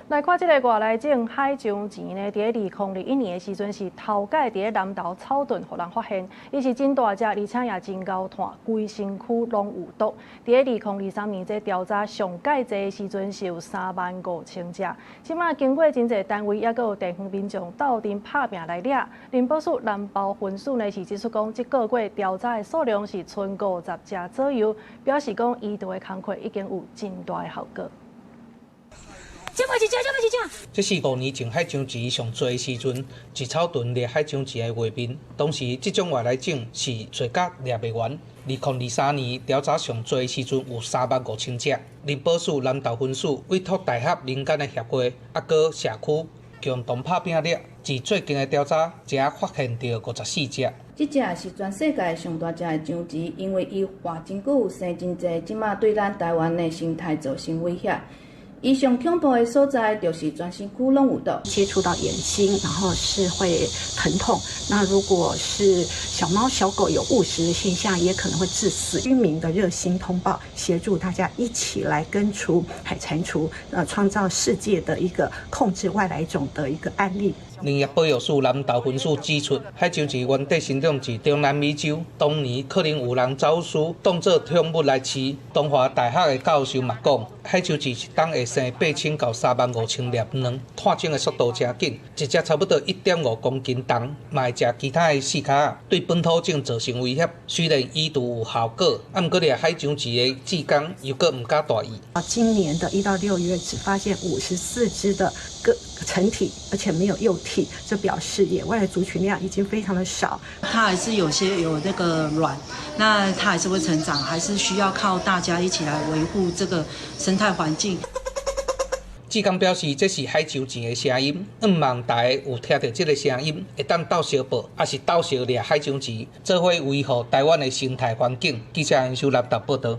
來看這個外來種海象錢呢，在2021年的時陣是頭蓋在南投草屯互人發現，伊是真大隻，而且也真高炭，規身軀攏有毒。在2023年，這調查上蓋濟的時陣是有35000隻。即馬經過真濟單位，也閣有地方民眾鬥陣拍拼來掠。林保署南投分署呢是指出講，這個月調查的數量是剩50隻左右，表示講伊做的工課已經有真大的效果。這是5年前海象錢上多的時陣，一草屯掠海象錢的畫面。當時這種外來種是找甲掠袂完。2023年調查上多的時陣有35000隻。林保署南投分署委託大學民間的協會，啊閣社區共同拍拼掠。至最近的調查，才發現到54隻。這隻是全世界上大隻的象錢，因為伊活真久，生真濟，即馬對咱台灣的生態造成威脅。伊上恐怖的所在就是全身軀攏有毒，接觸到眼睛，然後是會疼痛。那如果是小貓小狗有誤食的現象，也可能會致死。居民的熱心通報，協助大家一起來根除海蟾蜍，創造世界的一個控制外來種的一個案例。農業保育署南投分署指出，海象錢原底生長自中南美洲，當年可能有人走私當作寵物來飼。東華大學的教授嘛講，海象錢一冬會生8000到35000粒卵，探種的速度真緊，一隻差不多1.5公斤重，嘛會食其他的細卡仔，對本土種造成威脅。雖然醫毒有效果，不過掠海象錢的志工又閣唔敢大意。今年的1到6月只發現54隻的成體，而且沒有幼體，這表示野外的族群量已經非常的少。它還是有些有那個卵，那它還是會成長，還是需要靠大家一起來維護這個生態環境。志工表示，這是海象錢的聲音，希望大家有聽到這個聲音，會當鬥相報，也是鬥相掠海象錢，做伙維護台灣的生態環境。記者楊秀南投報道。